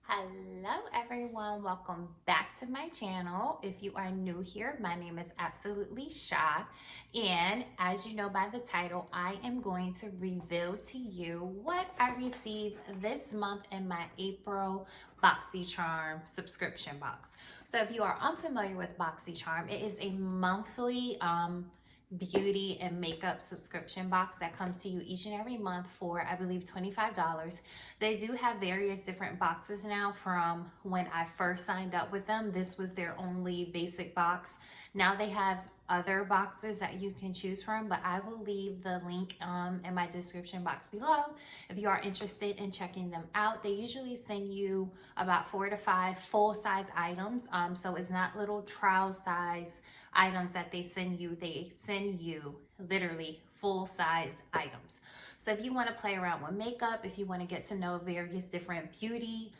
Hello everyone, welcome back to my channel. If you are new here, my name is Absolutely Shy, and as you know by the title, I am going to reveal to you what I received this month in my April Boxycharm subscription box. So if you are unfamiliar with Boxycharm, it is a monthly beauty and makeup subscription box that comes to you each and every month for, I believe, $25. They do have various different boxes now. From when I first signed up with them, this was their only basic box. Now they have other boxes that you can choose from, but I will leave the link in my description box below if you are interested in checking them out. They usually send you about 4 to 5 full-size items, so it's not little trial size items that they send you literally full-size items. So if you want to play around with makeup, if you want to get to know various different beauty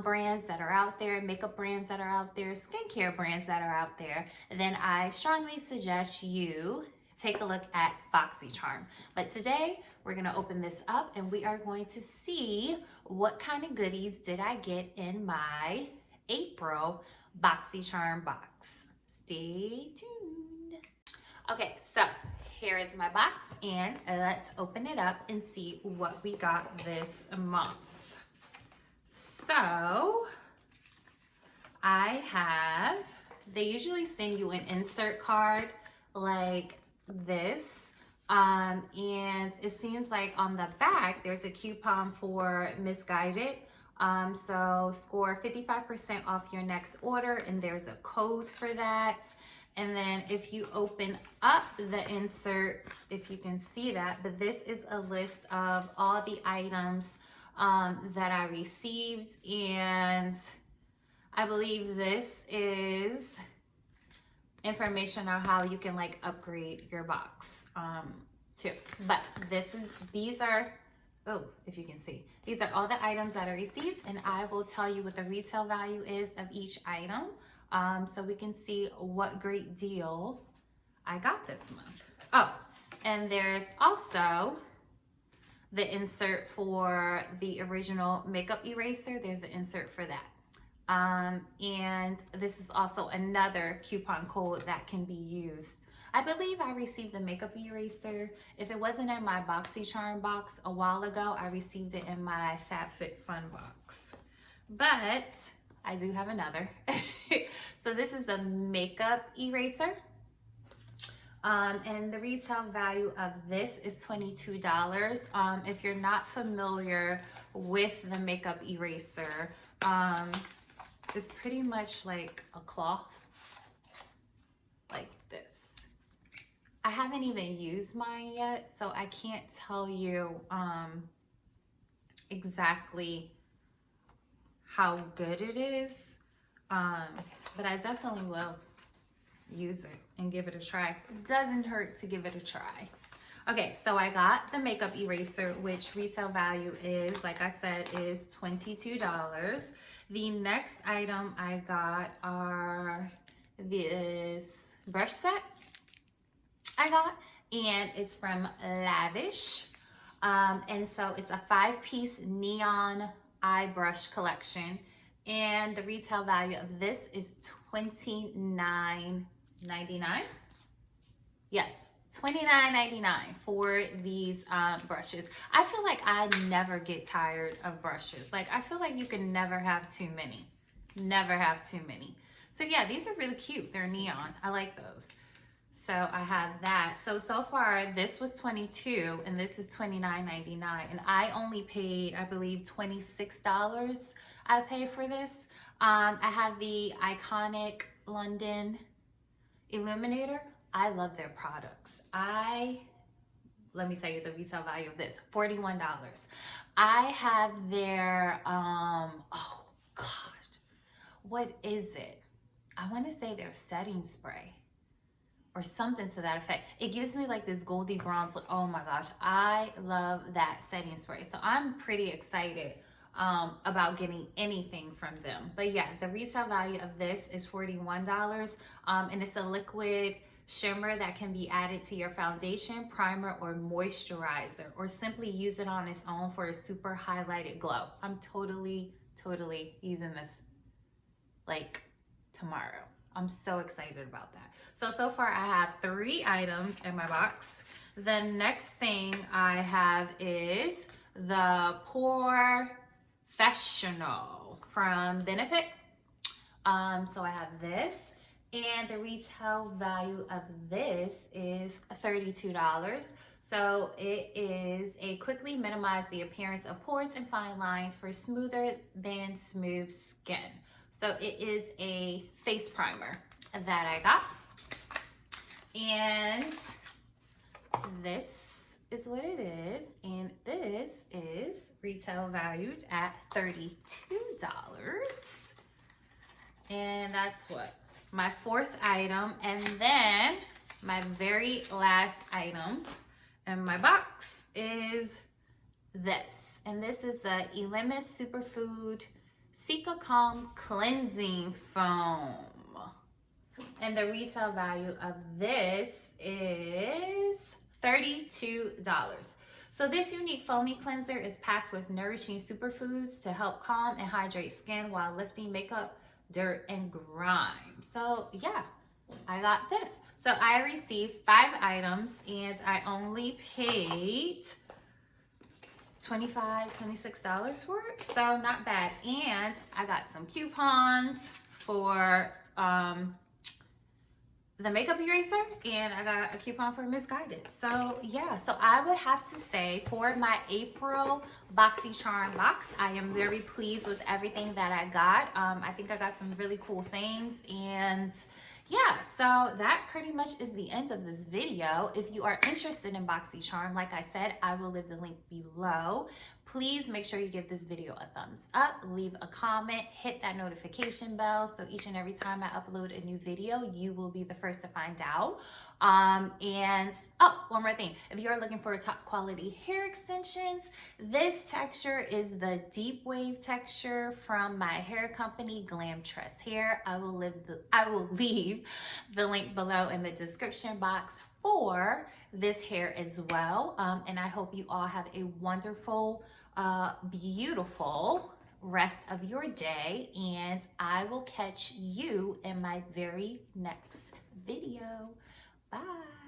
brands that are out there, makeup brands that are out there, skincare brands that are out there, then I strongly suggest you take a look at Boxycharm. But today we're going to open this up and we are going to see what kind of goodies did I get in my April Boxycharm box. Stay tuned. Okay, so here is my box and let's open it up and see what we got this month. So they usually send you an insert card like this. And it seems like on the back, there's a coupon for Misguided. So score 55% off your next order, and there's a code for that. And then if you open up the insert, if you can see that, but this is a list of all the items that I received, and I believe this is information on how you can like upgrade your box too. But these are, oh, if you can see, these are all the items that I received, and I will tell you what the retail value is of each item, so we can see what great deal I got this month. Oh, and there's also the insert for the original makeup eraser. There's an insert for that. And this is also another coupon code that can be used. I believe I received the makeup eraser. If it wasn't in my Boxycharm box a while ago, I received it in my FabFitFun box. But I do have another. So this is the makeup eraser. And the retail value of this is $22. If you're not familiar with the makeup eraser, it's pretty much like a cloth, like this. I haven't even used mine yet, so I can't tell you exactly how good it is, but I definitely will use it and give it a try. It doesn't hurt to give it a try. Okay, so I got the makeup eraser, which retail value is, like I said, is $22. The next item I got are this brush set I got, and it's from Lavish. And so it's a 5-piece neon eye brush collection, and the retail value of this is $29.99. Yes, $29.99 for these brushes. I feel like I never get tired of brushes. Like, I feel like you can never have too many. Never have too many. So yeah, these are really cute. They're neon. I like those. So I have that. So far this was $22 and this is $29.99, and I only paid, I believe, $26 I paid for this. I have the iconic London illuminator. I love their products. Let me tell you the retail value of this, $41. I have their, oh gosh, what is it? I want to say their setting spray or something to that effect. It gives me like this goldy bronze look. Oh my gosh, I love that setting spray. So I'm pretty excited about getting anything from them. But yeah, the retail value of this is $41, and it's a liquid shimmer that can be added to your foundation, primer, or moisturizer, or simply use it on its own for a super highlighted glow. I'm totally totally using this like tomorrow. I'm so excited about that. So far I have 3 items in my box. The next thing I have is the Professional from Benefit. So I have this, and the retail value of this is $32. So it is a quickly minimize the appearance of pores and fine lines for smoother than smooth skin. So it is a face primer that I got. And this is what it is. And this is retail valued at $32. And that's what? My 4th item. And then my very last item in my box is this. And this is the Elemis Superfood Cica Calm Cleansing Foam. And the retail value of this is $32. So this unique foamy cleanser is packed with nourishing superfoods to help calm and hydrate skin while lifting makeup, dirt, and grime. So yeah, I got this. So I received 5 items and I only paid $25, $26 for it. So not bad. And I got some coupons for the makeup eraser, and I got a coupon for Misguided. So yeah, so I would have to say for my April Boxycharm box, I am very pleased with everything that I got. I think I got some really cool things, and yeah, so that pretty much is the end of this video. If you are interested in Boxycharm, like I said, I will leave the link below. Please make sure you give this video a thumbs up, leave a comment, hit that notification bell so each and every time I upload a new video, you will be the first to find out. And oh, one more thing. If you are looking for top quality hair extensions, this texture is the deep wave texture from my hair company, Glam Tress Hair. I will leave the link below in the description box for this hair as well. And I hope you all have a wonderful, beautiful rest of your day, and I will catch you in my very next video. Bye.